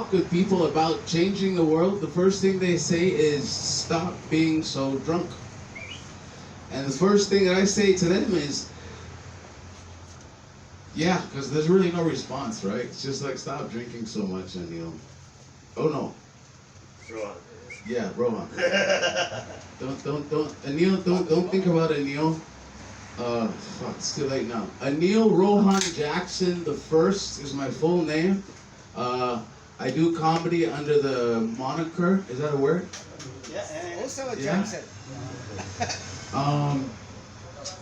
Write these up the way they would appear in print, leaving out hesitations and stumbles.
talk with people about changing the world, the first thing they say is stop being so drunk. And the first thing that I say to them is, yeah, because there's really no response, right? It's just like, stop drinking so much, Anil. Oh no. Rohan. Yeah, Rohan. Anil, don't think about Anil. Fuck, it's too late now. Anil Rohan Jackson the First is my full name. I do comedy under the moniker. Is that a word? Yeah. Also a Yeah. Jackson.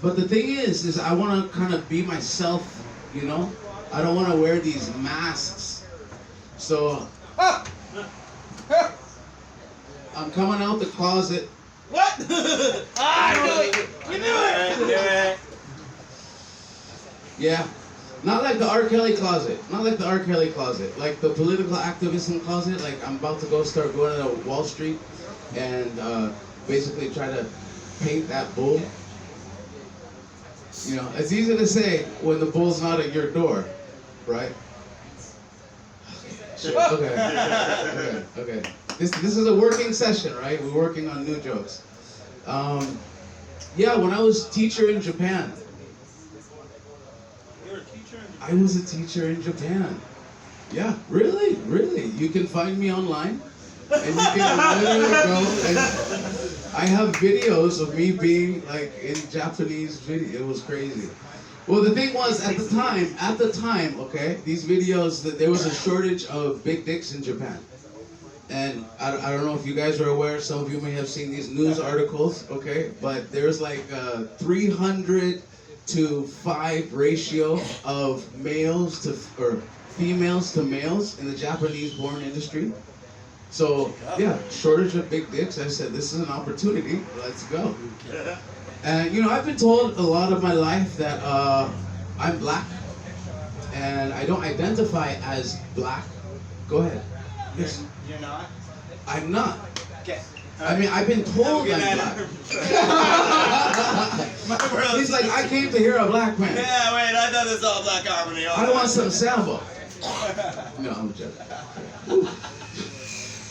But the thing is I want to kind of be myself, you know? I don't want to wear these masks. So, I'm coming out the closet. What? I knew it. You knew it. Yeah. Not like the R. Kelly closet. Not like the R. Kelly closet. Like the political activism closet. Like I'm about to start going to Wall Street and basically try to paint that bull. You know, it's easy to say when the bull's not at your door, right? Okay. This is a working session, right? We're working on new jokes. Yeah, when I was teacher in Japan. You're a teacher in I was a teacher in Japan. Yeah, really. You can find me online, and you can literally go and I have videos of me being like in Japanese video. It was crazy. Well, the thing was at the time, okay, these videos that there was a shortage of big dicks in Japan. And I don't know if you guys are aware, some of you may have seen these news articles, okay? But there's like a 300 to 5 ratio of females to males in the Japanese porn industry. So, yeah, shortage of big dicks. I said, this is an opportunity. Let's go. And, you know, I've been told a lot of my life that I'm black. And I don't identify as black. Go ahead. Yes. You're not? I'm not. Okay. I mean, I've been told I'm black. He's like, I came to hear a black man. Yeah, wait, I thought this was all black harmony. I want some sambo. No, I'm joking.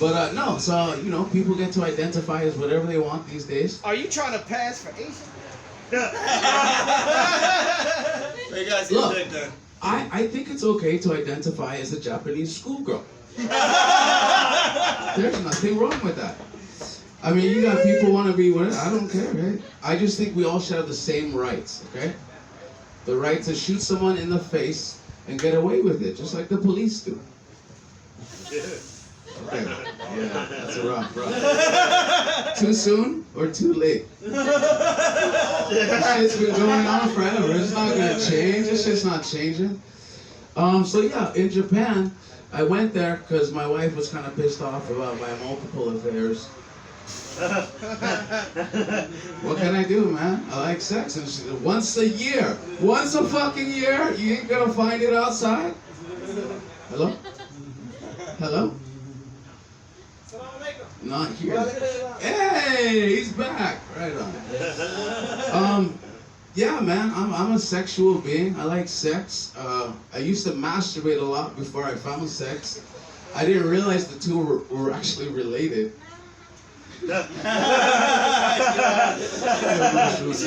But no, so, you know, people get to identify as whatever they want these days. Are you trying to pass for Asian? You guys Look, get done. I think it's okay to identify as a Japanese schoolgirl. There's nothing wrong with that. I mean, you got people want to be whatever. I don't care, right? I just think we all should have the same rights, okay? The right to shoot someone in the face and get away with it, just like the police do. Okay. Yeah, that's a rough. Too soon or too late? This shit's been going on forever. It's not gonna change. This shit's not changing. So yeah, in Japan, I went there because my wife was kind of pissed off about my multiple affairs. What can I do, man? I like sex, and she said, once a fucking year, you ain't gonna find it outside. Hello? Not here. Hey, he's back. Right on. Yeah, man, I'm a sexual being. I like sex. I used to masturbate a lot before I found sex. I didn't realize the two were actually related. She's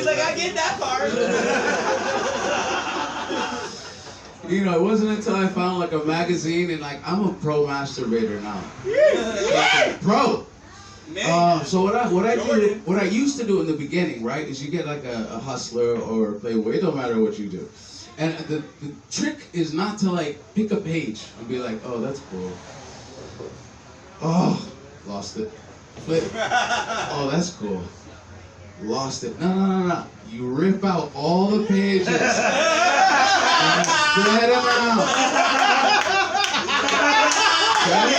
like, I get that part. You know, it wasn't until I found like a magazine and like I'm a pro masturbator now. Pro. So what I used to do in the beginning, right, is you get like a hustler or a Playboy. It don't matter what you do. And the trick is not to like pick a page and be like, oh, that's cool. Oh, lost it. Flip. Oh, that's cool. Lost it. No. You rip out all the pages and spread them out. Okay?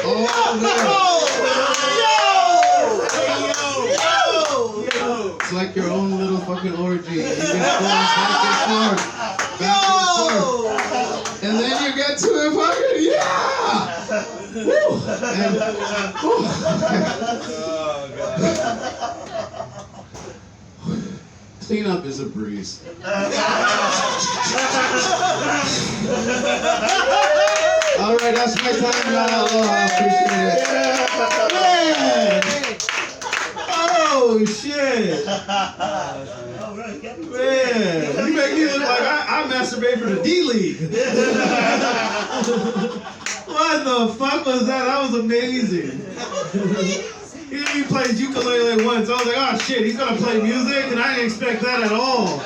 All there. It's like your own little fucking orgy. You get going back and forth. And then you get to it fucking, yeah! Woo! And, woo. Cleanup is a breeze. All right, that's my time, y'all. Aloha, appreciate it. Man. Oh shit. Man, you make me look like I masturbate for the D League. What the fuck was that? That was amazing. He plays ukulele once. I was like, oh shit, he's gonna play music, and I didn't expect that at all.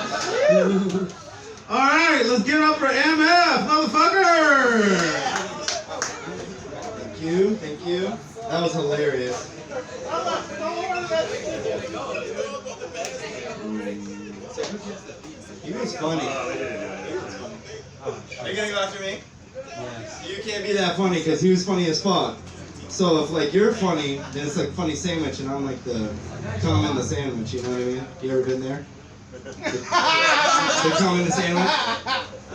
All right, let's give it up for MF, motherfucker. Thank you, thank you. That was hilarious. He was funny. Are you gonna go after me? Yes. You can't be that funny because he was funny as fuck. So if like you're funny, then it's like funny sandwich, and I'm like the cum in the sandwich. You know what I mean? You ever been there? The cum in the sandwich?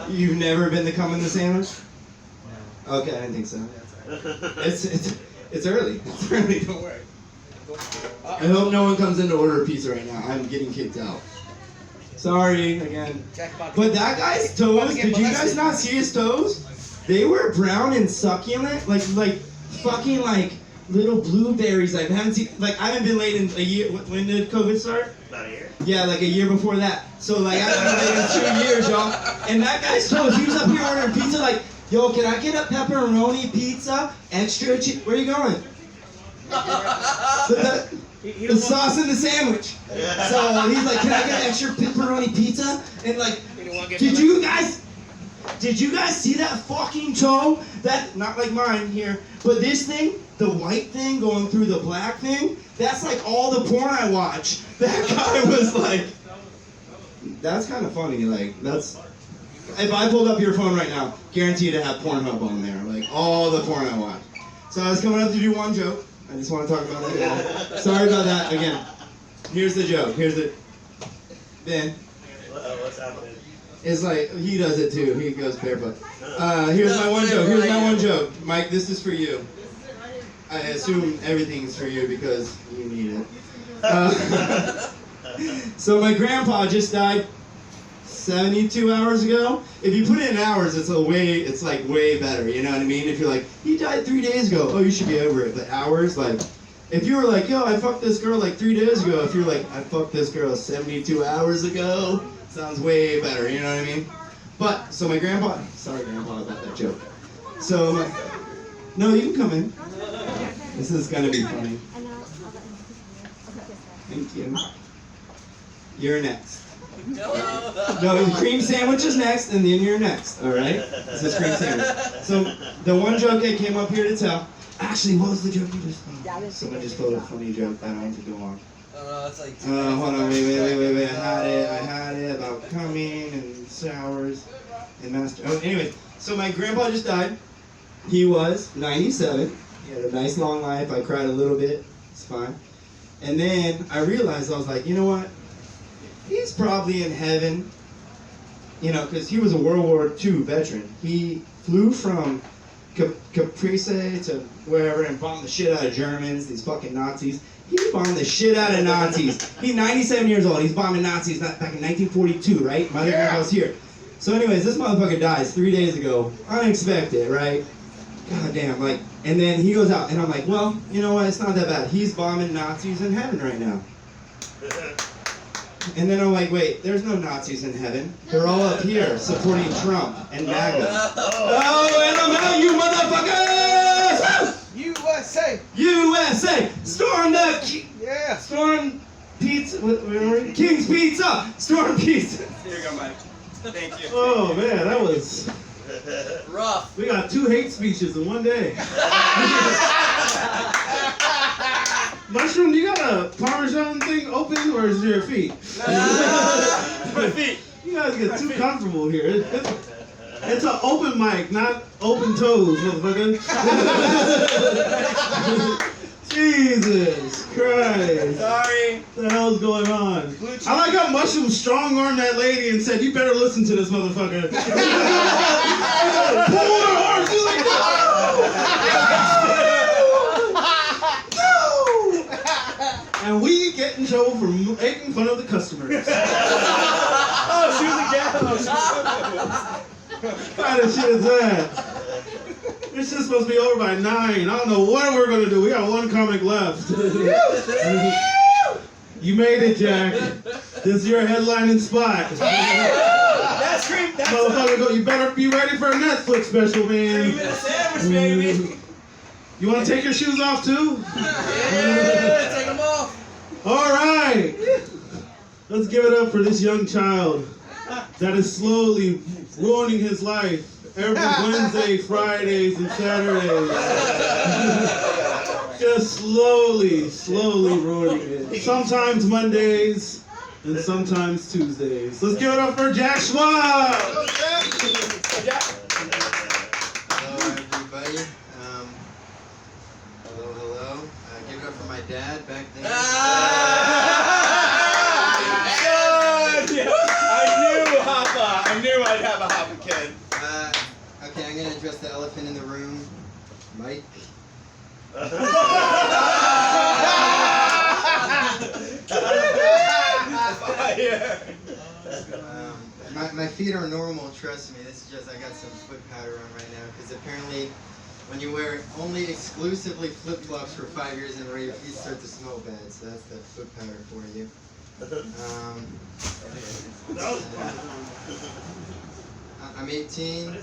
You've never been the cum in the sandwich? Okay, I didn't think so. It's early. It's early. Don't worry. I hope no one comes in to order a pizza right now. I'm getting kicked out. Sorry again. But that guy's toes. Did you guys not see his toes? They were brown and succulent, like fucking like little blueberries. I haven't seen. Like I haven't been late in a year. When did COVID start? About a year. Yeah, like a year before that. So like I haven't been late in 2 years, y'all. And that guy's toes. He was up here ordering pizza. Like, yo, can I get a pepperoni pizza? Extra cheese. Where are you going? The sauce in the sandwich. So he's like, can I get extra pepperoni pizza? And like, did you guys see that fucking toe? That, not like mine here, but this thing, the white thing going through the black thing, that's like all the porn I watch. That guy was like, that's kind of funny. Like, that's, if I pulled up your phone right now, guarantee to have Pornhub on there. Like, all the porn I watch. So I was coming up to do one joke. I just want to talk about that. Sorry about that again. Here's the joke. Here's the. Ben. What's happening? It's like he does it too. He goes barefoot. Here's my one joke. Here's my one joke. Mike, this is for you. I assume everything's for you because you need it. So my grandpa just died 72 hours ago. If you put it in hours, it's like way better. You know what I mean? If you're like, he died 3 days ago, oh, you should be over it. But hours, like, if you were like, yo, I fucked this girl like 3 days ago. If you're like, I fucked this girl 72 hours ago, sounds way better. You know what I mean? But so my grandpa, sorry grandpa about that joke. So, no, you can come in. This is gonna be funny. Thank you. You're next. No, cream sandwich is next, and then you're next. All right? This is cream sandwich. So the one joke I came up here to tell. Actually, what was the joke you just told? Someone just told a funny joke that I want to go on. It's like. Hold on, wait. I had it about coming and showers and master. Oh, anyway, so my grandpa just died. He was 97. He had a nice long life. I cried a little bit. It's fine. And then I realized, I was like, you know what? He's probably in heaven, you know, because he was a World War II veteran. He flew from Caprice to wherever and bombed the shit out of Germans, these fucking Nazis. He bombed the shit out of Nazis. He's 97 years old. He's bombing Nazis back in 1942, right? My other grandpa's here. So anyways, this motherfucker dies 3 days ago. Unexpected, right? God damn, like, and then he goes out, and I'm like, well, you know what? It's not that bad. He's bombing Nazis in heaven right now. And then I'm like, wait, there's no Nazis in heaven. They're all up here supporting Trump and MAGA. Oh, and I'm out, you motherfuckers! USA! USA! Storm the... Yeah! Storm Pizza... Where are we? King's Pizza! Storm Pizza! Here you go, Mike. Thank you. Oh man, that was Rough. we got 2 hate speeches in one day. Mushroom, do you got a Parmesan thing open or is it your feet? My feet. You guys get too comfortable here. It's an open mic, not open toes, motherfucker. Jesus Christ. Sorry. What the hell's going on? I like how Mushroom strong-armed that lady and said, you better listen to this motherfucker. Pull her arm. She's like, no! No! And we get in trouble for making fun of the customers. Oh, she was a gal. What kind of shit is that? supposed to be over by 9. I don't know what we're gonna do. We got one comic left. You made it, Jack. This is your headlining spot. That's cream. That's Motherfucker, go. You better be ready for a Netflix special, man. 3 minute sandwich, baby. You want to take your shoes off too? Yeah, take them off. All right. Let's give it up for this young child that is slowly ruining his life every Wednesday, Fridays, and Saturdays. Just slowly ruining it. Sometimes Mondays and sometimes Tuesdays. Let's give it up for Jack Schwab. Hello, everybody. Hello. Give it up for my dad back then. I knew I'd have a Hoppa kid. Okay, I'm gonna address the elephant in the room, Mike. My feet are normal, trust me. This is just, I got some foot powder on right now, because apparently when you wear only exclusively flip-flops for 5 years in a row, your feet start to smell bad, so that's the foot powder for you. I'm 18.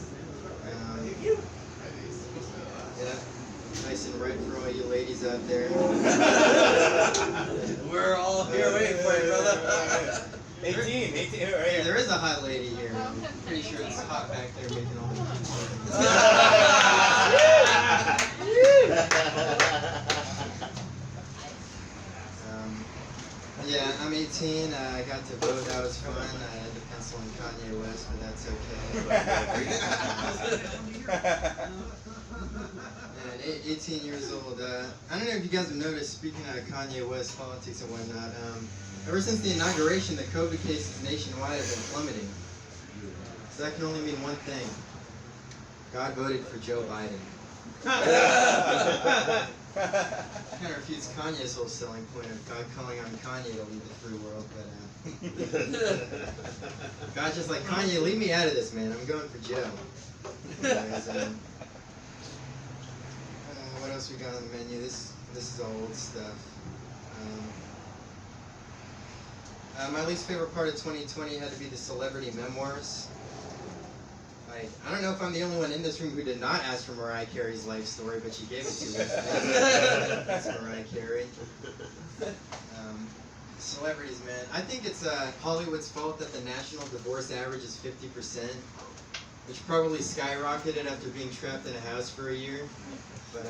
Yeah, nice and red for all you ladies out there. We're all here waiting for you, brother. 18, right Hey, here. there is a hot lady here. I'm pretty sure it's hot back there making all the Yeah, I'm 18. I got to vote. That was fun. I had to pencil in Kanye West, but that's okay. And 18 years old. I don't know if you guys have noticed, speaking of Kanye West politics and whatnot, ever since the inauguration, the COVID cases nationwide have been plummeting. So that can only mean one thing. God voted for Joe Biden. Kind of refutes Kanye's whole selling point of God calling on Kanye to lead the free world, but God's just like, Kanye, leave me out of this, man. I'm going for Joe. Anyways, what else we got on the menu? This is all old stuff. My least favorite part of 2020 had to be the celebrity memoirs. Like, I don't know if I'm the only one in this room who did not ask for Mariah Carey's life story, but she gave it to us. That's Mariah Carey. Celebrities, man. I think it's Hollywood's fault that the national divorce average is 50%, which probably skyrocketed after being trapped in a house for a year. But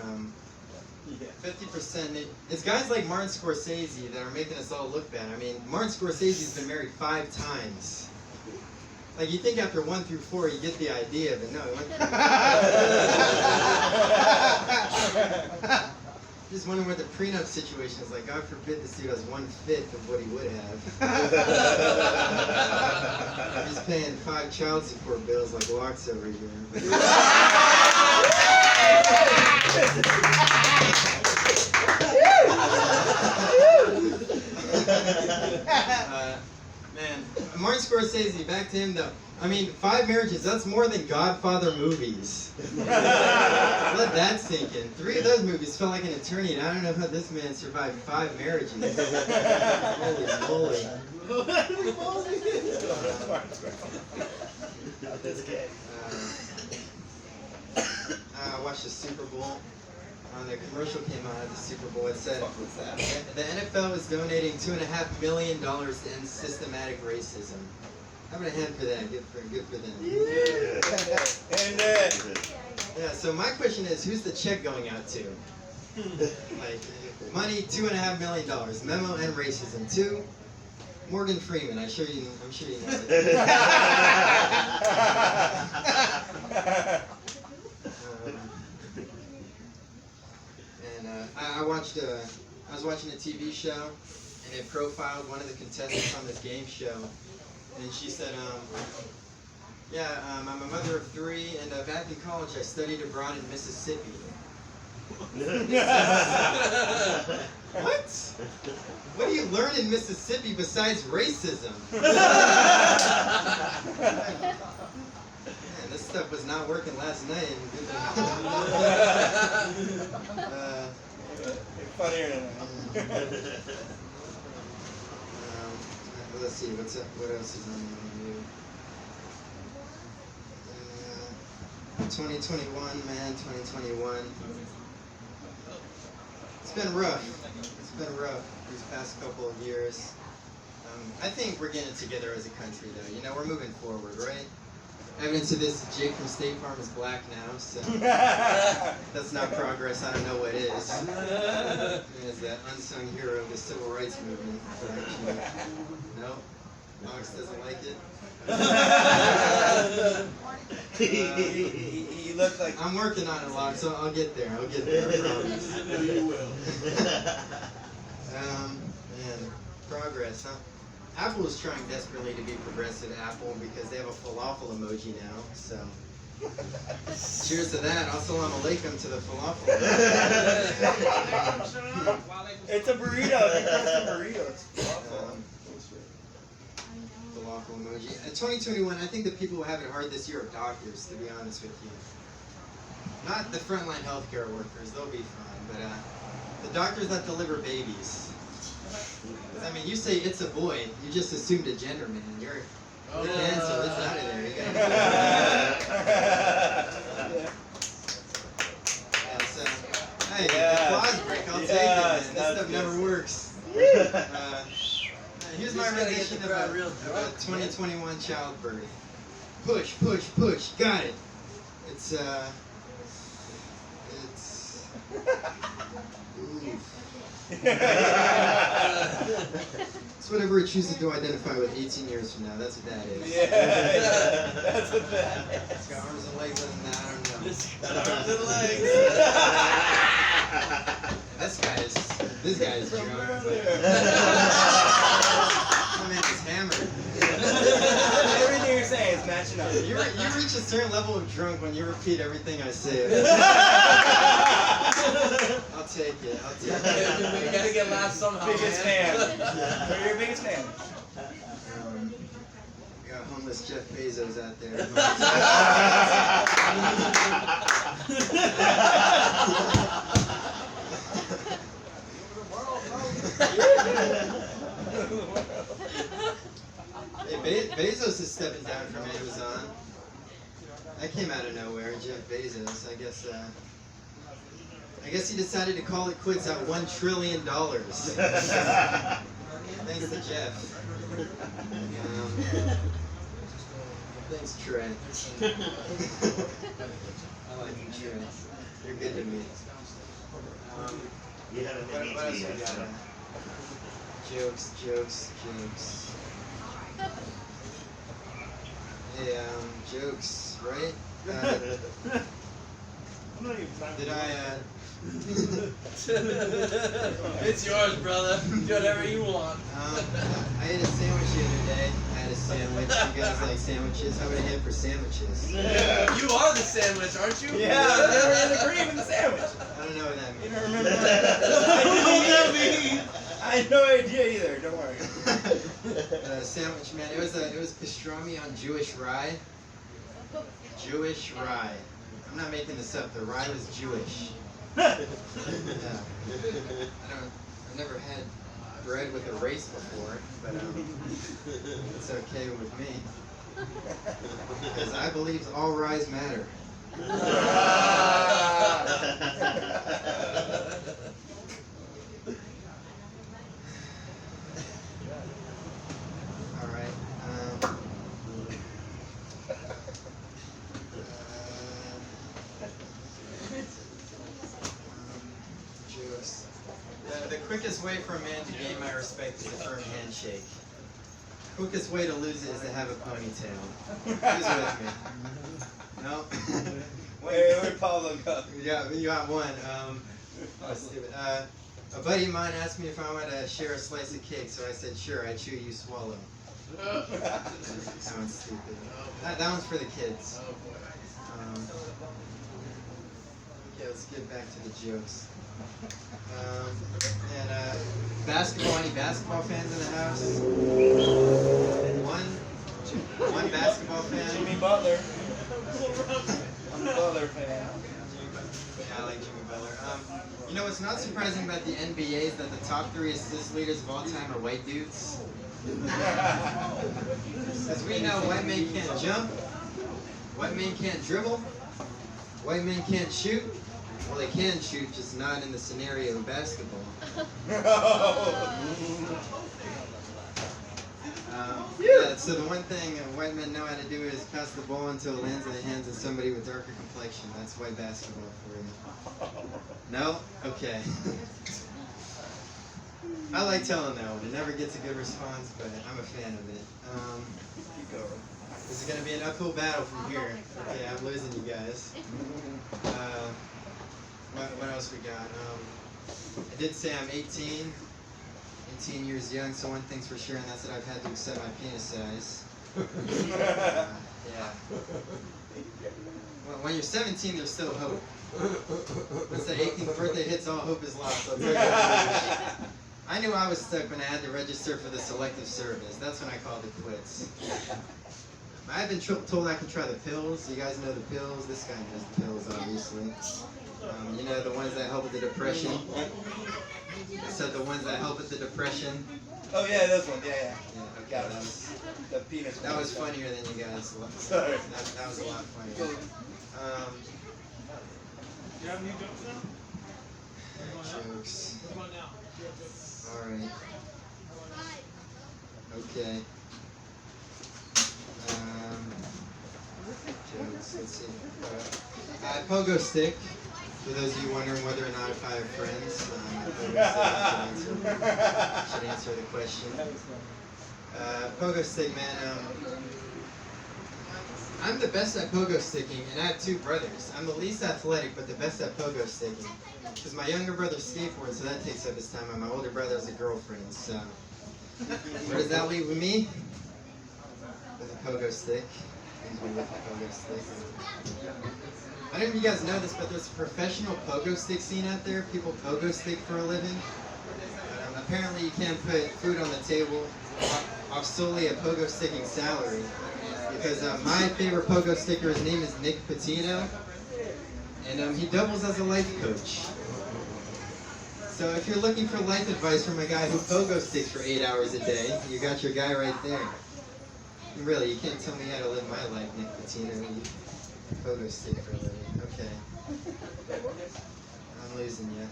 50%, it's guys like Martin Scorsese that are making us all look bad. I mean, Martin Scorsese's been married 5 times. Like, you think after 1 through 4 you get the idea, but no, it went through. Just wondering what the prenup situation is like. God forbid this dude has 1/5 of what he would have. He's paying 5 child support bills like Locks over here. Man, Martin Scorsese, back to him though. I mean, 5 marriages, that's more than Godfather movies. Let that sink in. 3 of those movies felt like an eternity, and I don't know how this man survived 5 marriages. Holy moly. I watched the Super Bowl. The commercial came out of the Super Bowl. It said the NFL is donating $2.5 million to end systematic racism. How about a hand for that? Good for them. Yeah. So my question is, who's the check going out to? Like, money, $2.5 million. Memo and racism. 2. Morgan Freeman. I'm sure you know it. I was watching a TV show, and it profiled one of the contestants on this game show, and she said, I'm a mother of 3, and back in college I studied abroad in Mississippi. What? What do you learn in Mississippi besides racism? Man, this stuff was not working last night. You're funnier than let's see, what's up? What else is on the menu? 2021, man, 2021. It's been rough. It's been rough these past couple of years. I think we're getting it together as a country, though. You know, we're moving forward, right? Evidence of this, Jake from State Farm is black now, so that's not progress. I don't know what is. He is that unsung hero of the civil rights movement. No, Alex doesn't like it. He looks like. I'm working on it, Locke, so I'll get there. I promise. You will. Man, progress, huh? Apple is trying desperately to be progressive Apple because they have a falafel emoji now, so cheers to that. Assalamu alaikum to the falafel. It's a burrito. It's a burrito. It's Falafel emoji. 2021, I think the people who have it hard this year are doctors, to be honest with you. Not the frontline healthcare workers, they'll be fine, but the doctors that deliver babies. I mean, you say it's a boy, you just assumed a gender, man. You're canceled. It's out of there. You gotta so, hey, applause break. I'll take it, man. This stuff never works. Here's my rendition of a 2021 childbirth. Push, push, push. Got it. It's it's whatever it chooses to identify with 18 years from now. That's what that is. Yeah, that's what that is. It's got arms and legs other than that, I don't know. It's got arms and legs. This guy is drunk. My man is hammered. Everything you're saying is matching up. You reach a certain level of drunk when you repeat everything I say. I'll take it. We gotta get laughs somehow. Biggest man. fan. We're your biggest fan. We got homeless Jeff Bezos out there. Hey, Bezos is stepping down from Amazon. That came out of nowhere, Jeff Bezos. I guess he decided to call it quits at $1 trillion. Thanks to Jeff. Thanks, Trey. I like you, Trey. You're good to me. What else we got? Jokes. Hey, jokes, right? Did I, It's yours, brother. Do whatever you want. I ate a sandwich the other day. I had a sandwich. You guys like sandwiches? How about a hit for sandwiches? Yeah. You are the sandwich, aren't you? Yeah, they're in the cream in the sandwich. I don't know what that You means. don't remember that? I had no idea either. Don't worry. Sandwich, man. It was pastrami on Jewish rye. Jewish rye. I'm not making this up. The rye was Jewish. Yeah. I've never had bread with a race before, but it's okay with me. Because I believe all ryes matter. All right. Jokes. The quickest way for a man to gain my respect is a firm handshake. Quickest way to lose it is to have a ponytail. Who's with me? No? Where'd Paulo go? You got one. A buddy of mine asked me if I wanted to share a slice of cake, so I said, sure, I chew, you swallow. That one's stupid. That one's for the kids. Okay, let's get back to the jokes. Basketball, any basketball fans in the house? 1, one basketball fan. Jimmy Butler. I'm a Butler fan. Yeah, I like Jimmy Butler. You know what's not surprising about the NBA is that the top 3 assist leaders of all time are white dudes. Because we know white men can't jump, white men can't dribble, white men can't shoot. Well, they can shoot, just not in the scenario of basketball. Yeah, so the one thing white men know how to do is pass the ball until it lands in the hands of somebody with darker complexion. That's white basketball for you. No? Okay. I like telling that one. It never gets a good response, but I'm a fan of it. This is going to be an uphill battle from here. Okay, I'm losing you guys. What else we got? I did say I'm 18 years young, so one thing's for sure, and that's that I've had to accept my penis size. Yeah. Well, when you're 17, there's still hope. Once that 18th birthday hits, all hope is lost. I'll tell you that. I knew I was stuck when I had to register for the selective service. That's when I called it quits. I've been told I can try the pills. You guys know the pills? This guy knows the pills, obviously. You know, the ones that help with the depression. I said the ones that help with the depression. Oh yeah, this one. Yeah. Yeah, okay, Got it. that was, The penis. that was funnier than you guys. Sorry. That was a lot funnier. You have any jokes now? Jokes. Come on now. Alright. Okay. Jokes, let's see. Pogo stick. For those of you wondering whether or not if I have friends, should answer the question. Pogo stick, man. I'm the best at pogo sticking, and I have 2 brothers. I'm the least athletic, but the best at pogo sticking. Because my younger brother skateboards, so that takes up his time, and my older brother has a girlfriend, so... Where does that leave with me? With a pogo stick. Leaves me with a pogo stick. I don't know if you guys know this, but there's a professional pogo stick scene out there. People pogo stick for a living. Apparently you can't put food on the table off solely a pogo sticking salary. Because my favorite pogo sticker, his name is pt2, and he doubles as a life coach. So if you're looking for life advice from a guy who pogo sticks for 8 hours a day, you got your guy right there. And really, you can't tell me how to live my life, pt2. You pogo stick for a living. Okay. I'm losing you.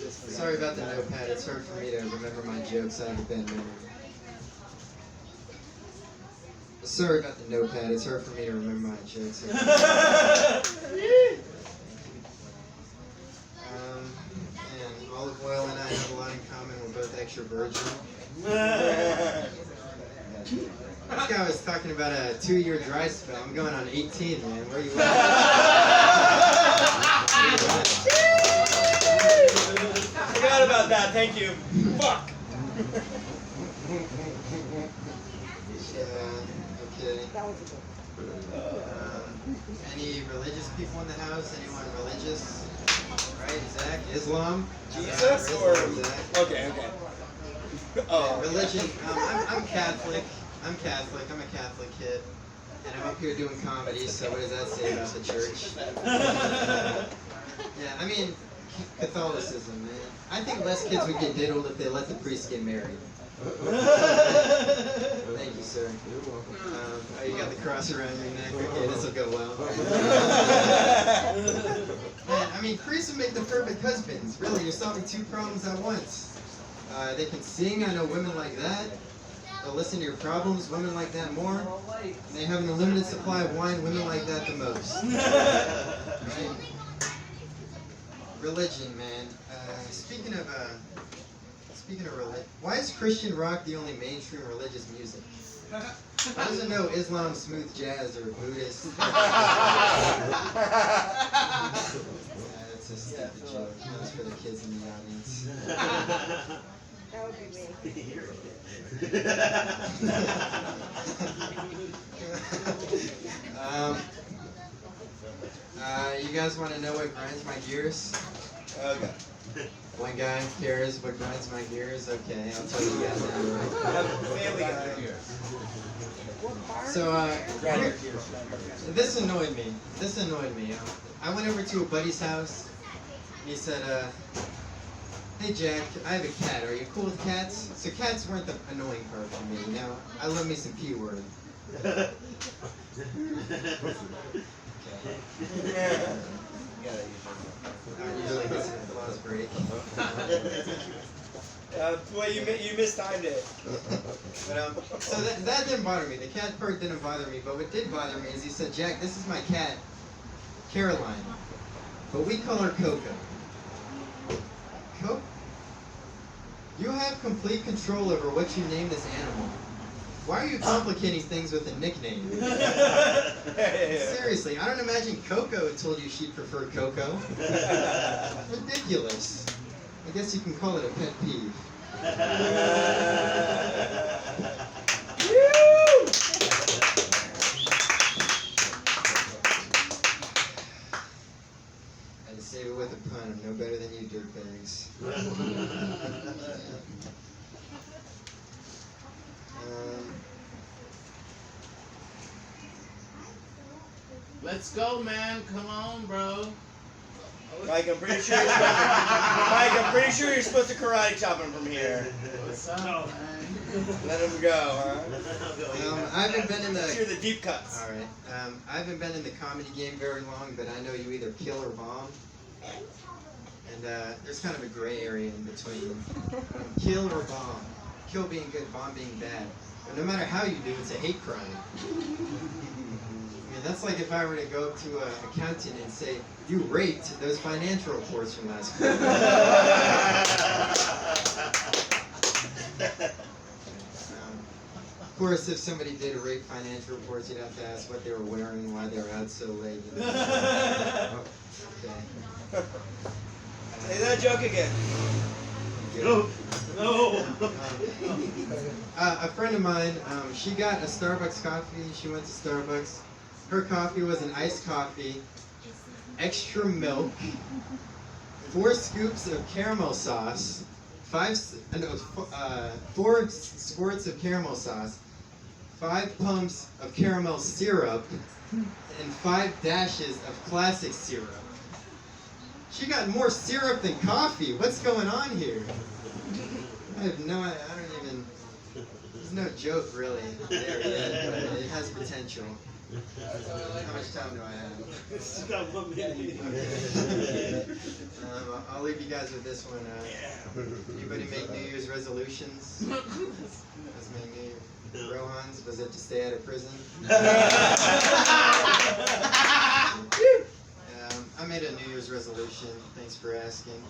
Sorry about the notepad. It's hard for me to remember my jokes. I have a bad memory. Sorry about the notepad. It's hard for me to remember my jokes. And olive oil and I have a lot in common. We're both extra virgin. This guy was talking about a 2-year dry spell. I'm going on 18, man. Where you at? Forgot about that. Thank you. Fuck. Okay. Any religious people in the house? Anyone religious? Right, Zach? Islam? Jesus or? Zach. Okay. Oh. Religion. I'm Catholic. I'm a Catholic kid. And I'm up here doing comedy, so what does that say about the church? Yeah, I mean, Catholicism, man. I think less kids would get diddled if they let the priest get married. Thank you, sir. You're welcome. Oh, you got the cross around your neck. Okay, this will go well. Man, I mean, priests would make the perfect husbands. Really, you're solving 2 problems at once. They can sing. I know women like that. They'll listen to your problems. Women like that more. And they have an unlimited supply of wine. Women like that the most. Right? Religion, man. Speaking of religion, why is Christian rock the only mainstream religious music? Why doesn't know Islam smooth jazz or Buddhist? That's a stupid joke. That's for the kids in the audience. That would be me. You guys want to know what grinds my gears? Okay. One guy cares what grinds my gears. Okay, I'll tell you guys anyway. Family Guy. So, this annoyed me. I went over to a buddy's house. He said, "Hey Jack, I have a cat. Are you cool with cats?" So cats weren't the annoying part for me. Now, I love me some P word. Usually gets an applause break. Well, you mistimed it. But, so that didn't bother me. The cat part didn't bother me. But what did bother me is he said, "Jack, this is my cat, Caroline, but we call her Coco." Coco? You have complete control over what you name this animal. Why are you complicating things with a nickname? Seriously, I don't imagine Coco told you she'd prefer Coco. Ridiculous. I guess you can call it a pet peeve. I had to save it with a pun. I'm no better than you dirtbags. Let's go, man. Come on, bro. Mike, I'm pretty sure you're supposed to karate chop him from here. What's up, man? Let him go, huh? I haven't been in Let's hear the. the deep cuts. All right. I haven't been in the comedy game very long, but I know you either kill or bomb. And there's kind of a gray area in between. Kill or bomb. Kill being good, bomb being bad. But no matter how you do, it's a hate crime. I mean, that's like if I were to go up to an accountant and say, "You raped those financial reports from last week." Of course, if somebody did rape financial reports, you'd have to ask what they were wearing, why they were out so late. Okay. Say that joke again. No. A friend of mine, she got a Starbucks coffee. She went to Starbucks. Her coffee was an iced coffee, extra milk, 4 scoops of caramel sauce, 4 squirts of caramel sauce, 5 pumps of caramel syrup, and 5 dashes of classic syrup. She got more syrup than coffee. What's going on here? I don't even, there's no joke really there yet, but it has potential. How much time do I have? I'll leave you guys with this one. Anybody make New Year's resolutions? Let's make New Year's. Rohan's, was it to stay out of prison? I made a New Year's resolution. Thanks for asking.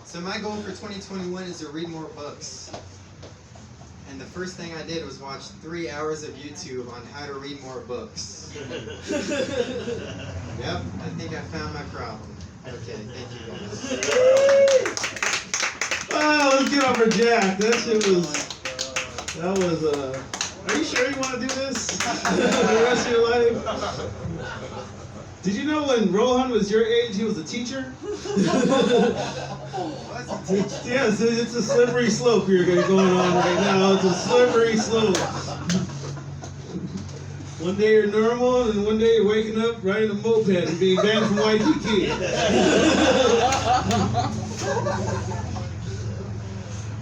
So my goal for 2021 is to read more books. And the first thing I did was watch 3 hours of YouTube on how to read more books. Yep, I think I found my problem. Okay, thank you guys. Wow, let's get up for Jack. That was, are you sure you want to do this for the rest of your life? Did you know when Rohan was your age, he was a teacher? Yes, it's a slippery slope you're going on right now. It's a slippery slope. One day you're normal, and one day you're waking up riding a moped and being banned from Waikiki.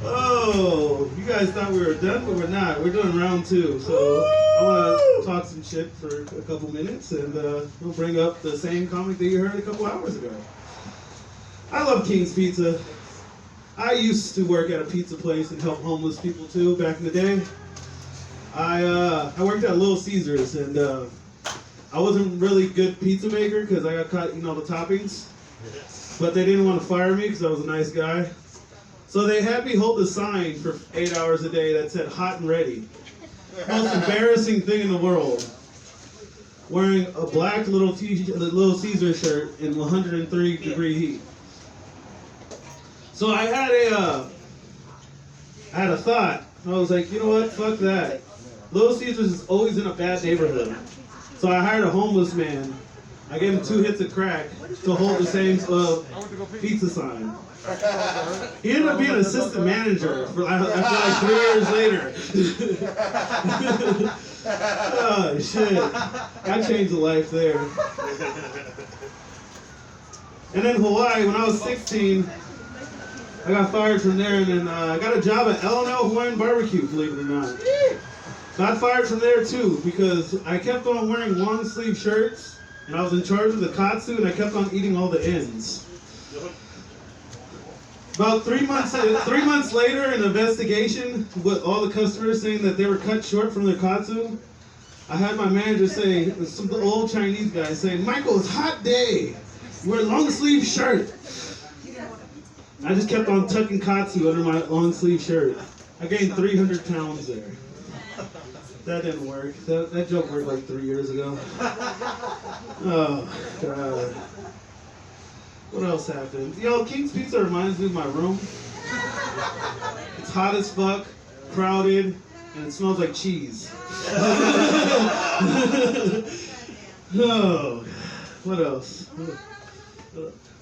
Oh, you guys thought we were done, but we're not. We're doing round 2. So I want to talk some shit for a couple minutes, and we'll bring up the same comic that you heard a couple hours ago. I love King's Pizza. I used to work at a pizza place and help homeless people too back in the day. I worked at Little Caesars, and I wasn't really good pizza maker because I got caught eating all the toppings. But they didn't want to fire me because I was a nice guy. So they had me hold a sign for 8 hours a day that said "hot and ready." Most embarrassing thing in the world. Wearing a black Little Caesar shirt in 103-degree heat. So I had a thought. I was like, you know what? Fuck that. Little Caesars is always in a bad neighborhood. So I hired a homeless man I gave him 2 hits of crack to hold the same pizza sign. He ended up being an assistant manager after like 3 years later. Oh shit! I changed the life there. And then Hawaii, when I was 16, I got fired from there, and then I got a job at L&L Hawaiian Barbecue, believe it or not. Got fired from there too because I kept on wearing long sleeve shirts, and I was in charge of the katsu, and I kept on eating all the ends. About 3 months later, an investigation with all the customers saying that they were cut short from their katsu, I had my manager say, some old Chinese guy saying, "Michael, it's hot day. Wear a long sleeve shirt." I just kept on tucking katsu under my long sleeve shirt. I gained 300 pounds there. That didn't work. That joke worked like 3 years ago. Oh, God. What else happened? Yo, King's Pizza reminds me of my room. It's hot as fuck, crowded, and it smells like cheese. Oh, what else?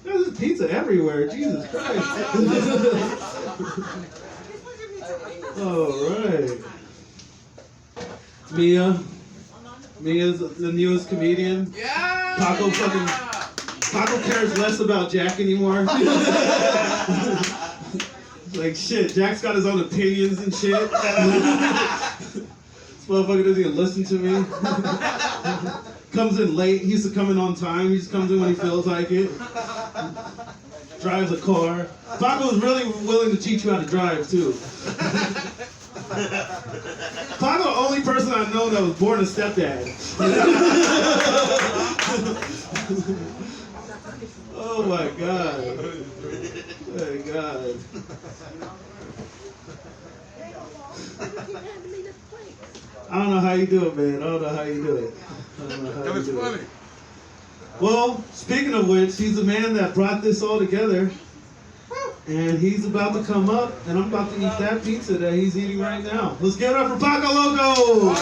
There's pizza everywhere. Jesus Christ. All right. Mia's the newest comedian. Yeah. Paco cares less about Jack anymore. Like shit, Jack's got his own opinions and shit. This motherfucker doesn't even listen to me. Comes in late. He used to come in on time. He just comes in when he feels like it. Drives a car. Paco was really willing to teach you how to drive too. Paco, the only person I know that was born a stepdad. Oh my God. Oh my God. I don't know how you do it, man. I don't know how you do it. That was funny. Well, speaking of which, he's the man that brought this all together. And he's about to come up, and I'm about to eat that pizza that he's eating right now. Let's give it up for Paco Loco!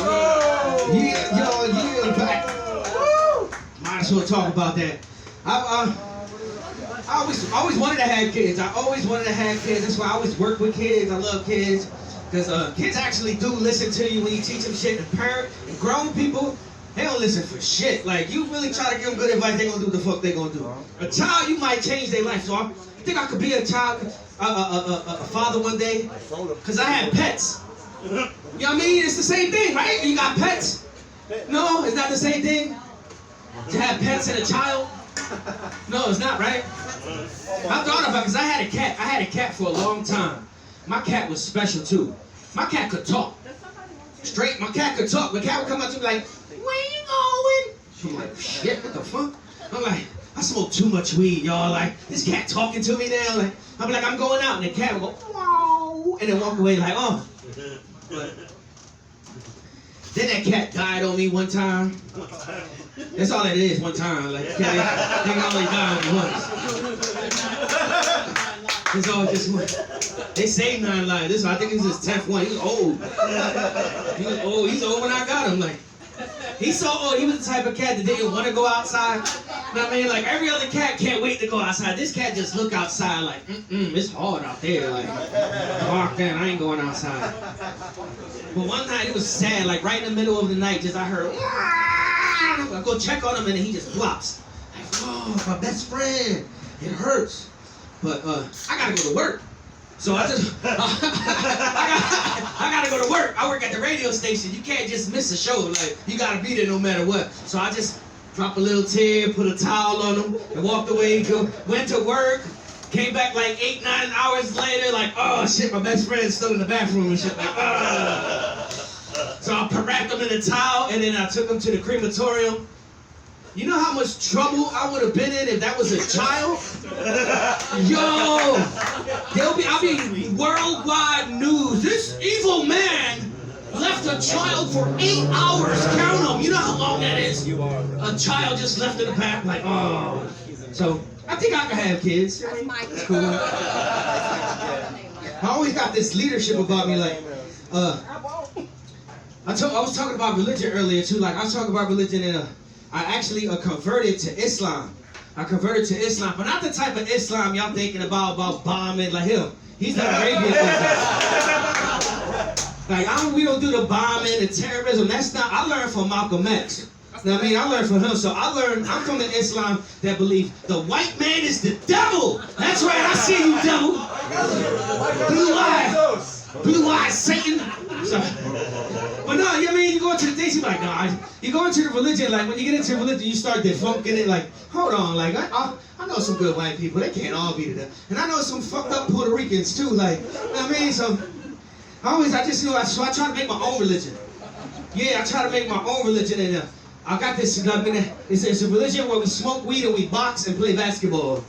Yeah, y'all, yeah, back. Woo! Might as well talk about that. I always wanted to have kids. I always wanted to have kids. That's why I always work with kids. I love kids. Because kids actually do listen to you when you teach them shit. And grown people, they don't listen for shit. Like, you really try to give them good advice, they gonna do the fuck they gonna do. A child, you might change their life. So I think I could be a child, a father one day. Because I had pets. You know what I mean? It's the same thing, right? You got pets. No, it's not the same thing. To have pets and a child. No, it's not, right? I thought about it because I had a cat. I had a cat for a long time. My cat was special too. My cat could talk. Straight, my cat could talk. The cat would come up to me like, "Where you going?" She's like, "Shit, what the fuck?" I'm like, I smoke too much weed, y'all. Like, this cat talking to me now. Like, I'm like, I'm going out, and the cat would go, "Wow," and then walk away like, oh. But then that cat died on me one time. That's all it is, one time. Like, cat ain't only died once. It's all just one. They say 9 lives. This, I think this is his 10th one. He was old. He was old. He's old when I got him. Like, he's so old. He was the type of cat that didn't want to go outside. You know what I mean? Like, every other cat can't wait to go outside. This cat just look outside like, it's hard out there. Like, fuck that, I ain't going outside. But one night, it was sad. Like, right in the middle of the night, just I heard, I go check on him, and then he just flops. Like, oh, my best friend. It hurts. But I gotta go to work. So I just, I gotta go to work. I work at the radio station. You can't just miss a show. Like, you gotta be there no matter what. So I just dropped a little tear, put a towel on him, and walked away. Went to work, came back like 8, 9 hours later, like, oh shit, my best friend's still in the bathroom and shit. Like, So I wrapped him in a towel, and then I took him to the crematorium. You know how much trouble I would have been in if that was a child? Yo! I'll be worldwide news. This evil man left a child for 8 hours. Count them. You know how long that is? A child just left in the back, like, oh. So, I think I can have kids. It's cool. I always got this leadership about me, like, I was talking about religion earlier, too. Like, I was talking about religion in I actually converted to Islam. I converted to Islam, but not the type of Islam y'all thinking about bombing like him. He's not Arabian Islam. Like we don't do the bombing, the terrorism. That's not. I learned from Malcolm X. You know what I mean? I learned from him. So I'm from the Islam that believe the white man is the devil. That's right. I see you, devil. Blue eyes, Satan. So, but no, you know what I mean? You go into the things, you like, nah, you go into the religion, like when you get into religion, you start defunking it, like, hold on, like, I know some good white people, they can't all be the and I know some fucked up Puerto Ricans too, like, you know what I mean? So, I just knew, so I try to make my own religion. Yeah, I try to make my own religion, and I got this, I mean, it's a religion where we smoke weed and we box and play basketball.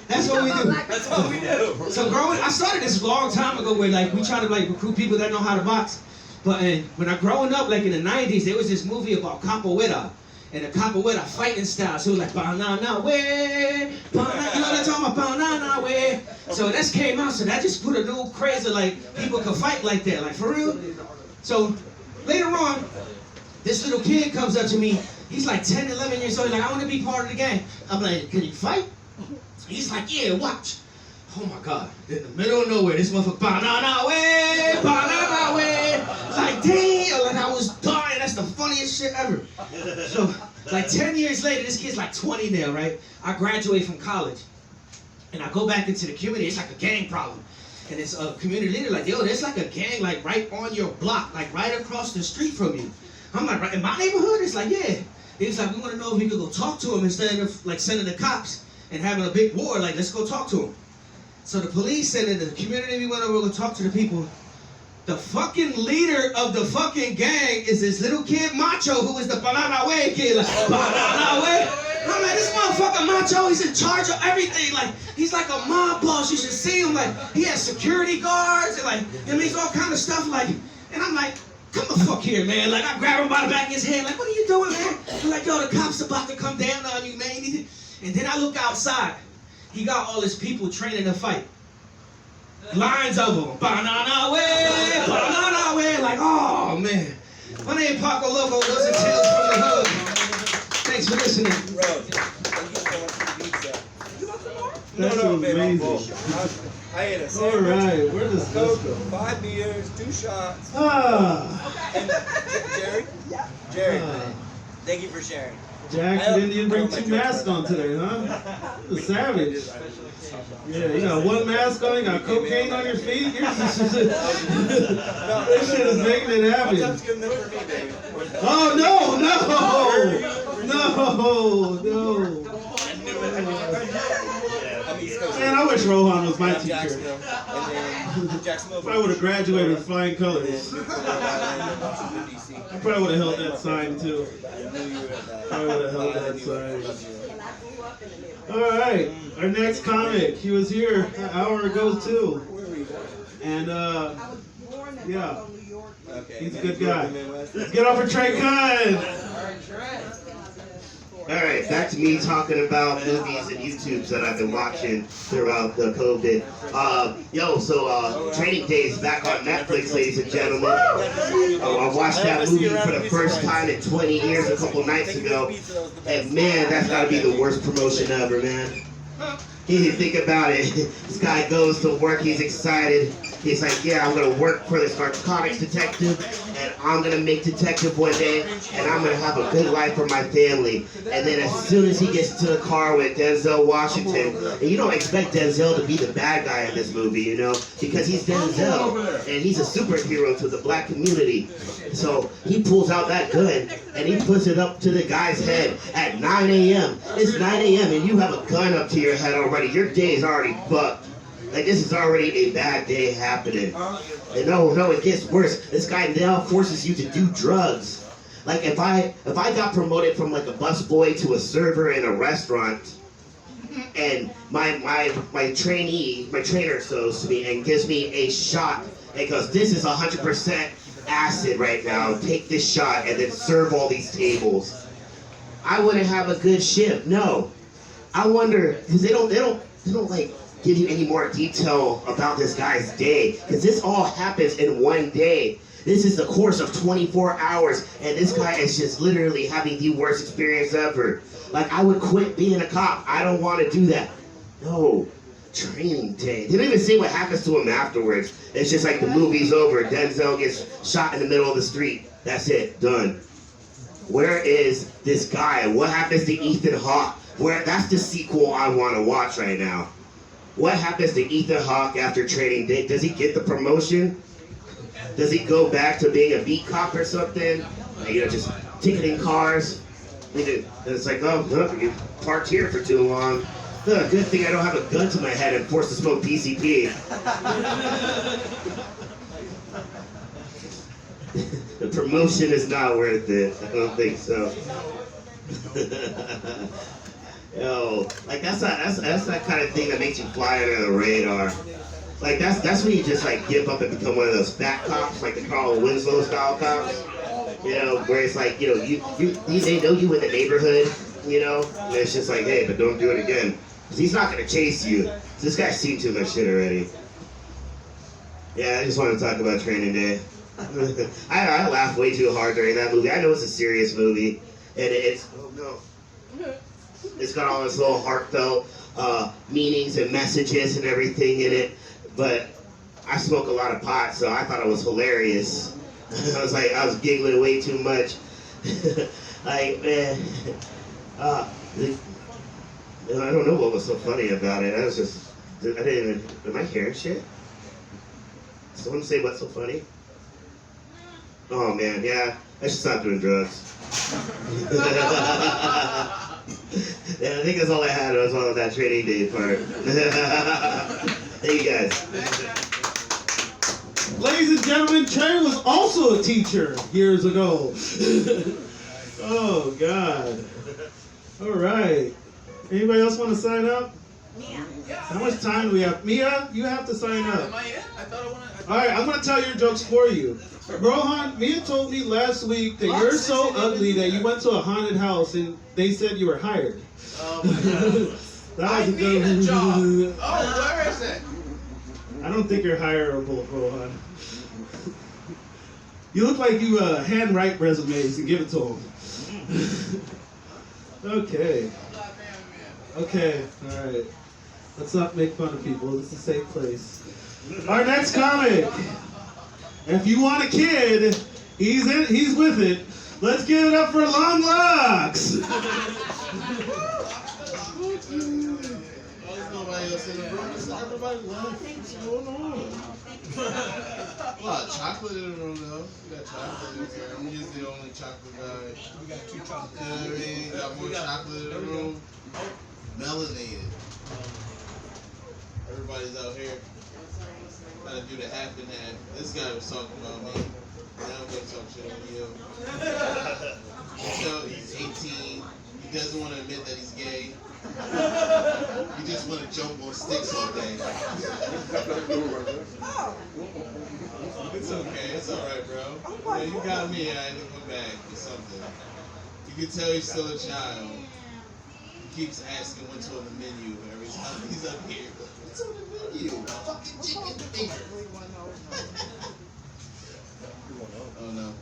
That's what we do. That's what we do. So I started this a long time ago where like we try to like recruit people that know how to box. But when I growing up, like in the 90s, there was this movie about capoeira. And the capoeira fighting style. So it was like, banana way, banana, you know what I'm talking about? Banana way. So this came out, so that just put a new craze of like, people could fight like that, like for real. So later on, this little kid comes up to me. He's like 10, 11 years old. He's like, I want to be part of the gang. I'm like, can you fight? He's like, yeah, watch. Oh my God, in the middle of nowhere, this motherfucker, banana way. Like, damn, like I was dying. That's the funniest shit ever. So, like 10 years later, this kid's like 20 now, right? I graduate from college. And I go back into the community. It's like a gang problem. And it's a community leader like, yo, there's like a gang like right on your block, like right across the street from you. I'm like, right in my neighborhood? It's like, yeah. He's like, we want to know if we could go talk to him instead of like sending the cops and having a big war. Like, let's go talk to him. So the police sent in the community. We went over to go talk to the people. The fucking leader of the fucking gang is this little kid Macho, who is the banana way kid. Like, banana way. I'm like, this motherfucker Macho, he's in charge of everything. Like, he's like a mob boss. You should see him. Like, he has security guards and like, I mean, all kind of stuff. Like, and I'm like, come the fuck here, man. Like, I grab him by the back of his head. Like, what are you doing, man? I'm like, yo, the cops about to come down on you, man. And then I look outside. He got all his people training to fight. Lines of them. Banana way. Like, oh, man. My name Paco Loco. Those are Tales from the Hood. Thanks for listening. Bro, thank you so much for the pizza. That's No, babe, I'm amazing. full. I ate a All sandwich, right, where does this Coke, go? 5 beers, 2 shots. Ah, And Jerry, ah. thank you for sharing. Jack, you didn't bring 2 masks on today, huh? You're a savage. Yeah, you got 1 mask on, you got cocaine on your feet. This shit is making it happen. That's good enough for me, baby. Oh, no. I'm East Coast. Man, I wish Rohan was my I'm teacher. Jacksonville. And then Jacksonville. I would have graduated with flying colors. DC. I probably would have held that sign, too. I knew you were at that. I would have held that sign. And I grew up in the middle. All right, our next comic. He was here an hour ago, too. Where were you born? And, I was born in yeah. Buffalo, New York. Okay. He's a and good you grew up guy. in the Midwest? Let's get off for Trey Khan. Alright, back to me talking about movies and YouTubes that I've been watching throughout the COVID. Training Day is back on Netflix, ladies and gentlemen. I watched that movie for the first time in 20 years a couple nights ago. And man, that's gotta be the worst promotion ever, man. You think about it, this guy goes to work, he's excited. He's like, yeah, I'm gonna work for this narcotics detective, and I'm gonna make detective one day, and I'm gonna have a good life for my family. And then as soon as he gets to the car with Denzel Washington, and you don't expect Denzel to be the bad guy in this movie, you know, because he's Denzel, and he's a superhero to the black community. So he pulls out that gun, and he puts it up to the guy's head at 9 a.m. It's 9 a.m., and you have a gun up to your head already. Your day is already fucked. Like, this is already a bad day happening. And no, it gets worse. This guy now forces you to do drugs. Like, if I got promoted from like a busboy to a server in a restaurant, and my trainer goes to me and gives me a shot and goes, this is 100% acid right now. Take this shot and then serve all these tables. I wouldn't have a good shift. No. I wonder, because they don't like give you any more detail about this guy's day, because this all happens in one day. This is the course of 24 hours, and this guy is just literally having the worst experience ever. Like, I would quit being a cop. I don't want to do that. No. Training day. They don't even say what happens to him afterwards. It's just like the movie's over. Denzel gets shot in the middle of the street. That's it. Done. Where is this guy? What happens to Ethan Hawke? That's the sequel I want to watch right now. What happens to Ethan Hawke after training day? Does he get the promotion? Does he go back to being a beat cop or something? Just ticketing cars? And it's like, oh, look, you parked here for too long. Good thing I don't have a gun to my head and forced to smoke PCP. The promotion is not worth it. I don't think so. Yo, like that's that kind of thing that makes you fly under the radar. Like that's when you just like give up and become one of those fat cops, like the Carl Winslow style cops. Where it's like, they know you in the neighborhood, and it's just like, hey, but don't do it again. Because he's not going to chase you. This guy's seen too much shit already. Yeah, I just want to talk about Training Day. I laughed way too hard during that movie. I know it's a serious movie. And it's got all this little heartfelt meanings and messages and everything in it. But I smoke a lot of pot, so I thought it was hilarious. I was giggling way too much. Like, man. I don't know what was so funny about it. I didn't even, am I hearing shit? Someone say what's so funny? Oh man, yeah, I should stop doing drugs. Yeah, I think that's all I had was all of that training day part. Thank you guys. Ladies and gentlemen, Trey was also a teacher years ago. Oh God. All right. Anybody else want to sign up? Mia. How much time do we have? Mia, you have to sign up. Am I in? I thought I wanted. All right, I'm going to tell your jokes for you. Rohan, Mia told me last week that you're so ugly that you went to a haunted house and they said you were hired. Oh my God. That was I need a job. Oh, where is it? I don't think you're hireable, Rohan. You look like you handwrite resumes and give it to them. Okay. Okay, all right. Let's not make fun of people. This is a safe place. Our next comic. If you want a kid, he's with it. Let's give it up for Long Locks. Nobody else in the room. Everybody left. What's going on? Well, chocolate in the room though. We got chocolate in here. I'm usually the only chocolate guy. We got 2 chocolate. You know what I mean? Got more chocolate in the room. Melanated. Everybody's out here. Gotta do the half and half. This guy was talking about me. Now I'm gonna talk shit on you. So he's 18. He doesn't want to admit that he's gay. You just want to jump on sticks all day. It's okay. It's all right, bro. Yeah, you got me. I had to come back or something. You can tell he's still a child. He keeps asking what's on the menu every time he's up here. What's on the menu? Fucking chicken fingers. Oh no.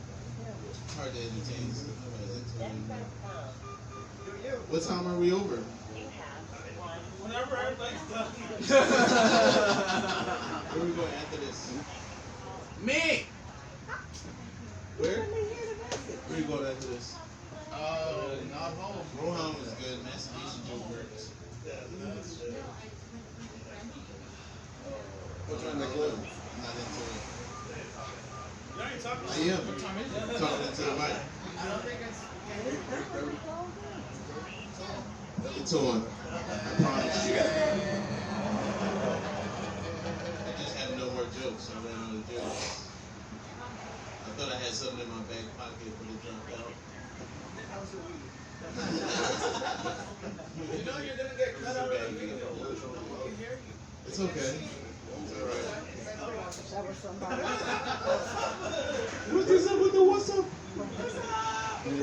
Hard to entertain. Nobody's entertaining. What time are we over? Whenever everybody's done. Where are we going after this? Me. Where? Where are you going after this? Not home. Rohan was good. Masturbation joke works. What time to club? I'm not into it. You ain't talking. I am. What time is it? Talking into the mic. I don't think it's. It's on. I promise you. I just have no more jokes. I ran out of jokes. I thought I had something in my back pocket, but it dropped out. You know you're gonna get cut out of the video. It's okay. It's alright. That was somebody. What's this up with the what's up? My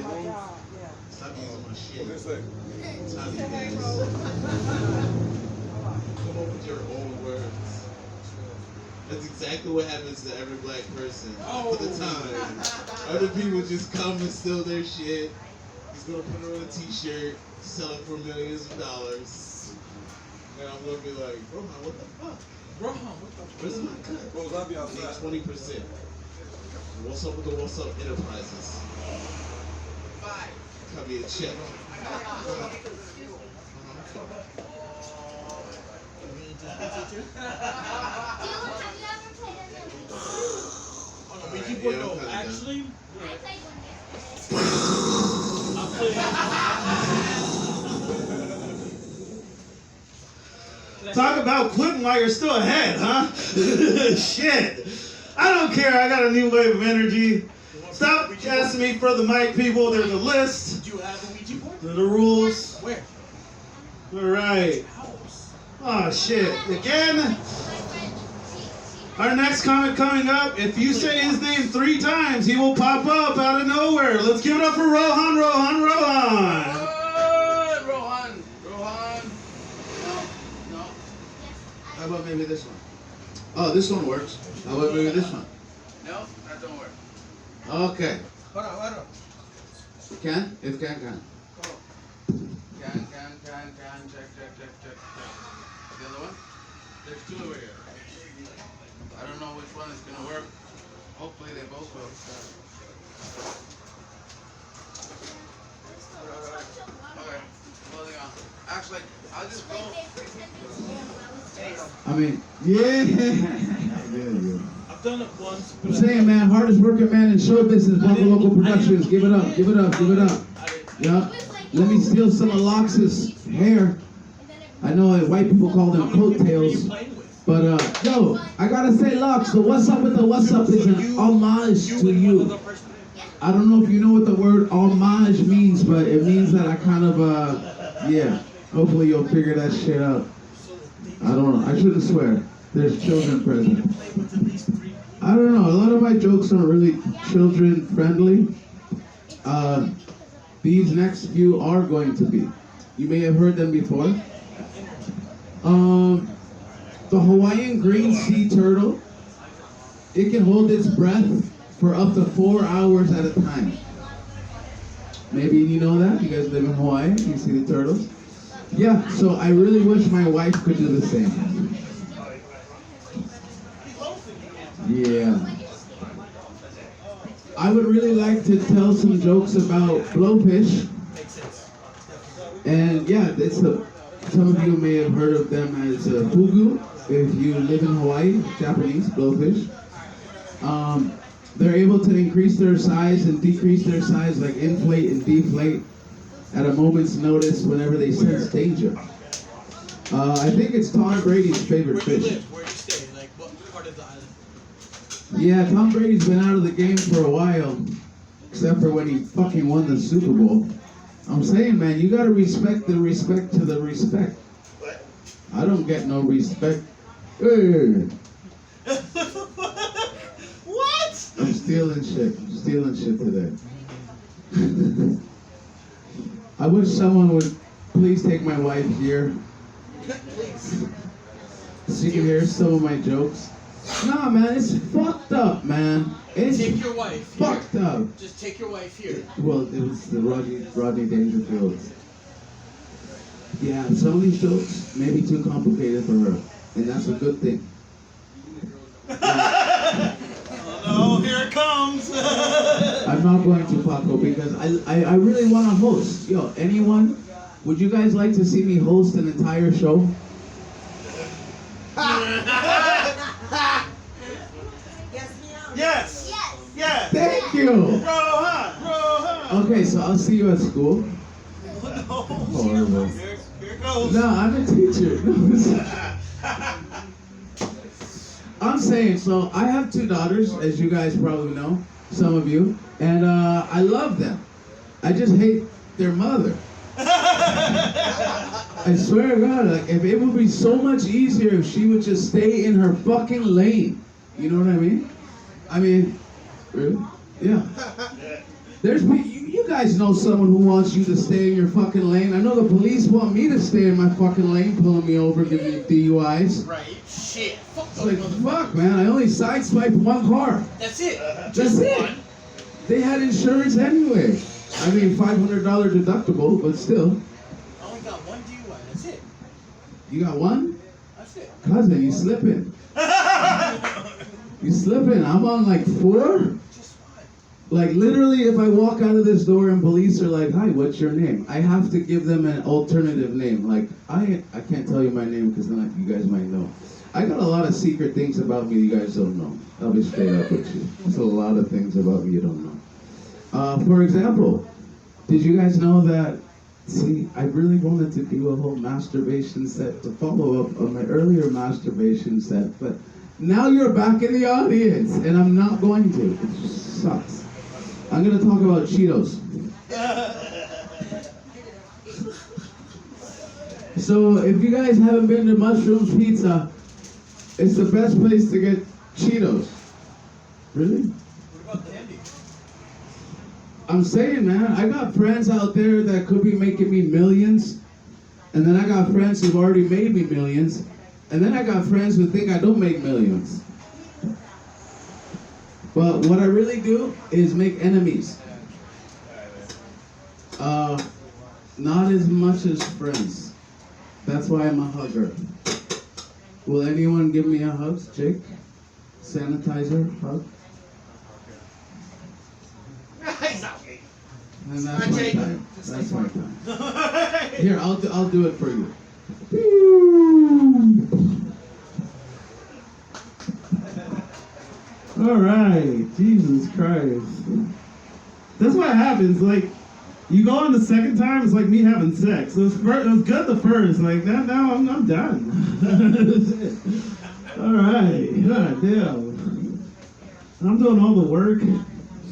job, yeah. Stop using my shit. What's that? Tommy days. Come up with your own words. That's exactly exactly what happens to every black person all the time. Other people just come and steal their shit. He's gonna put it on a t-shirt, sell it for millions of dollars. And I'm gonna be like, Rohan, what the fuck? Rohan, what the Where's my cut? Bro, I'll be outside. 20%. What's up with the What's Up Enterprises? 5. Cut me a check. Ouija Alright, board, yeah, no, I'm kinda actually, Talk about quitting while you're still ahead, huh? Shit. I don't care. I got a new wave of energy. Stop asking me for the mic, people. There's a list. did you have a Ouija board? There's the rules. Where? All right. House. Oh, shit. Again, our next comic coming up, if you say his name 3 times, he will pop up out of nowhere. Let's give it up for Rohan, Rohan, Rohan. Rohan. Rohan. No. How about maybe this one? Oh, this one works. How about maybe this one? No, that don't work. Okay. Hold on. Can? If can. Can. Check. The other one? There's 2 over here. I don't know which one is gonna work. Hopefully they both will. Okay, holding on. Actually, I'll just go. I mean, yeah. I've done it once. I'm saying, man, hardest working man in show business, Paco Local Productions. Give it up. Yeah. Let me steal some of Lox's hair. I know white people call them coattails. But, yo, I gotta say, Lox, the what's up with the what's up is an homage to you. I don't know if you know what the word homage means, but it means that I kind of, yeah. Hopefully you'll figure that shit out. I don't know. I shouldn't swear. There's children present. I don't know. A lot of my jokes aren't really children friendly. These next few are going to be. You may have heard them before. The Hawaiian green sea turtle, it can hold its breath for up to 4 hours at a time. Maybe you know that. You guys live in Hawaii. You see the turtles. Yeah, so I really wish my wife could do the same. Yeah. I would really like to tell some jokes about blowfish. And yeah, some of you may have heard of them as fugu. If you live in Hawaii, Japanese, blowfish. They're able to increase their size and decrease their size, like inflate and deflate, at a moment's notice whenever they sense danger. I think it's Tom Brady's favorite Where do you fish. live? Where do you stay? Like, what part of the island? Yeah, Tom Brady's been out of the game for a while, except for when he fucking won the Super Bowl. I'm saying, man, you gotta respect the respect to the respect. I don't get no respect. Hey. What? I'm stealing shit today. I wish someone would please take my wife here so you can hear some of my jokes. Nah, man, it's fucked up, man. It's Take your wife. fucked up. Just take your wife here. Well, it was the Rodney Dangerfield. Yeah, some of these jokes may be too complicated for her, and that's a good thing. Oh, here it comes. I'm not going to, Paco, because I really want to host. Yo, anyone, would you guys like to see me host an entire show? Yes. Thank you. Rohan. Okay, so I'll see you at school. No. Horrible. Here it goes. No, I'm a teacher. I'm saying, so I have 2 daughters, as you guys probably know, some of you, and I love them. I just hate their mother. I swear to God, like, if it would be so much easier if she would just stay in her fucking lane. You know what I mean? I mean, really? Yeah. There's you You guys know someone who wants you to stay in your fucking lane. I know the police want me to stay in my fucking lane, pulling me over, giving me DUIs. Right. Shit. Fuck It's like, fuck, man, I only sideswiped one car. That's it. That's it. They had insurance anyway. I mean, $500 deductible, but still. I only got one DUI. That's it. You got one? That's it. Cousin, you slipping. You slipping. I'm on like 4. Just one. Like literally, if I walk out of this door and police are like, "Hi, what's your name?" I have to give them an alternative name. Like I can't tell you my name because then you guys might know. I got a lot of secret things about me you guys don't know. I'll be straight up with you. There's a lot of things about me you don't know. For example, did you guys know that? See, I really wanted to do a whole masturbation set to follow up on my earlier masturbation set, but now you're back in the audience, and I'm not going to. It just sucks. I'm going to talk about Cheetos. So, if you guys haven't been to Mushrooms Pizza, it's the best place to get Cheetos. Really? What about candy? I'm saying, man, I got friends out there that could be making me millions, and then I got friends who've already made me millions, and then I got friends who think I don't make millions. But what I really do is make enemies. Not as much as friends. That's why I'm a hugger. Will anyone give me a hug, Jake? Sanitizer, hug? And that's my time. That's my time. Here, I'll do it for you. All right, Jesus Christ. That's what happens. Like, you go on the second time, it's like me having sex. It was good the first. Like that, now I'm done. All right, god damn. I'm doing all the work.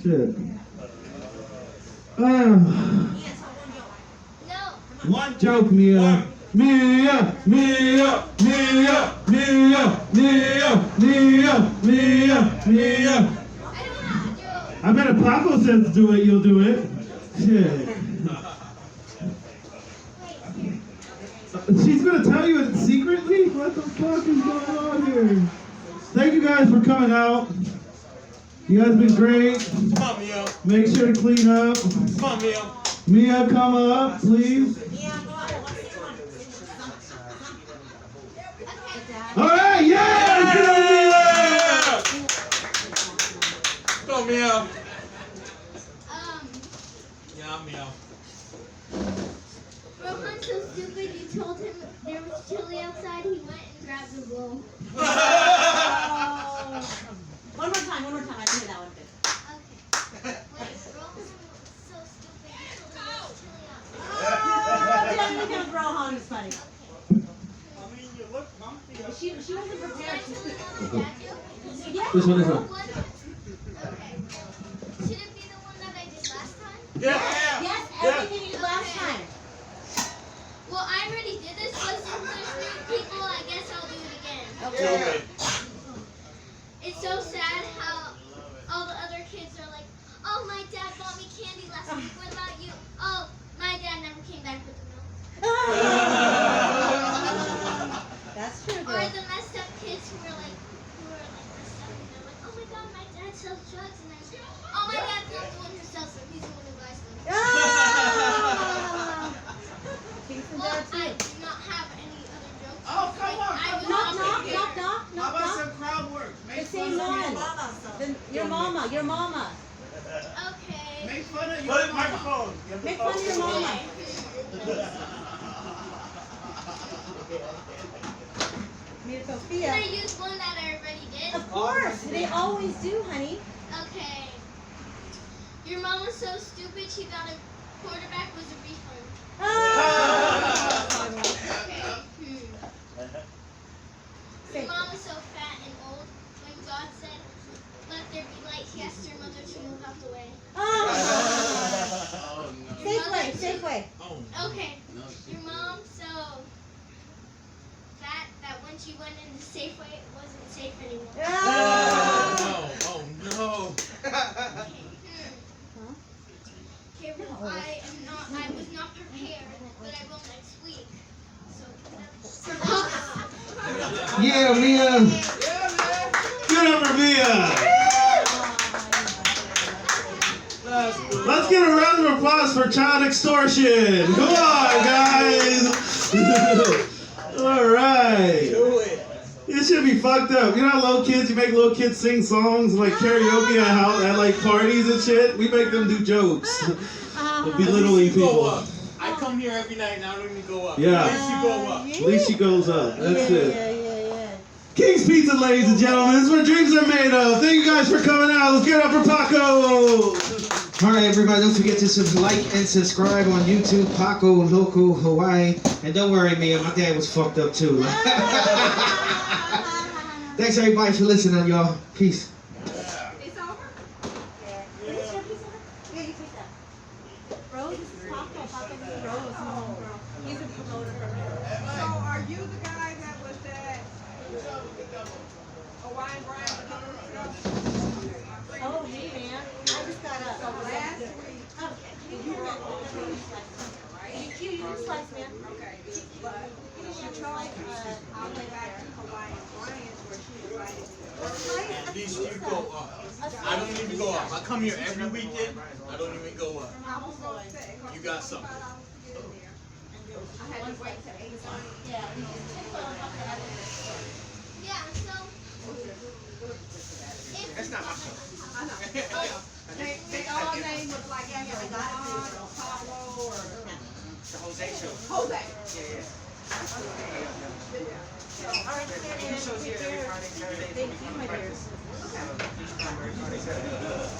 Shit. One joke, Mia. Mia, Mia, Mia, Mia, Mia, Mia, Mia, Mia. I bet if Paco says to do it, you'll do it. Shit. She's gonna tell you it secretly? What the fuck is going on here? Thank you guys for coming out. You guys been great. Come on, Mia. Make sure to clean up. Come on, Mia. Mia, come up, please. All right, yeah! Go, Mia. Yeah, Mia. Rohan's so stupid, you told him there was chili outside, he went and grabbed a bowl. One more time, I can hear that one good. Okay. Wait, Rohan's so stupid, you told him there was chili outside. Oh, look at Rohan is funny. She wasn't prepared. Should I tell you on the jacket? Yeah. This one. Okay. Should it be the one that I did last time? Yeah. Yes, everything you did last time. Well, I already did this, but since there's new people, I guess I'll do it again. Okay. It's so sad how all the other kids are like, "Oh, my dad bought me candy last week. What about you?" "Oh, my dad never came back with the milk." That's true, Or girl. the messed up kids who were like messed up and they're like, "Oh my god, my dad sells drugs," and I'm like, "Oh, my dad's not the one who sells them. He's the one who buys them." Ah! Kingston Well, dad I too. do not have any other jokes. Oh, come on, I was Knock, also knock, here. knock, knock, How knock, about knock. some crowd work? The Make same fun of one. Your mama, your mama. Okay. Make fun of your microphone. Make fun of your mama. Mira Can I Sophia. use one that I already did? Of course, they always do, honey. Okay. Your mom was so stupid she thought a quarterback was a refund. Ah! Okay. Your Say- mom was so fat and old when God said, "Let there be light," he asked her mother to move out the way. Ah! Oh, no. Safeway, Safeway. Oh. Okay. Your mom so fat that when she went into Safeway it wasn't safe anymore. Ah! Oh, no. Okay. Okay, well, I was not prepared, but I will next week. So, Yeah, Mia. Get up for Mia. Let's get a round of applause for child extortion. Come on, guys. All right. It should be fucked up. You know how little kids, you make little kids sing songs like karaoke at like parties and shit? We make them do jokes. Belittling people. I come here every night and I don't even go up. Yeah. At least you go up. At least she goes up. That's it. Yeah. King's Pizza, ladies and gentlemen. This is what dreams are made of. Thank you guys for coming out. Let's get it up for Paco. All right, everybody, don't forget to like and subscribe on YouTube, Paco, Loco, Hawaii. And don't worry, Mia, my dad was fucked up too. Thanks, everybody, for listening, y'all. Peace. It's over? Yeah. Is this your piece of it? Yeah, you take that. Rose, this is Paco. Paco, this is Rose. He's a promoter from here. So are you the guy that was that Hawaiian Brian? Oh, hey, man. I just got up. Last week. You slice, man. Okay. But she told me I went back to Hawaiian Brian's where she invited me. At least you go up. I don't even go up. I come here every weekend. I don't even go up. I was going to say, You got something. I had to wait till 8 o'clock. Yeah. yeah, so. That's not my show. I know. They all names was like either Ron or Pablo or The Jose show. Jose. Yeah. All right, Shows here every Friday, Saturday. thank you, my dear.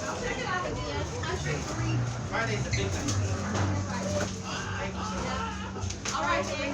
I'll check it out again. I should read. Friday's the big night. All right, then.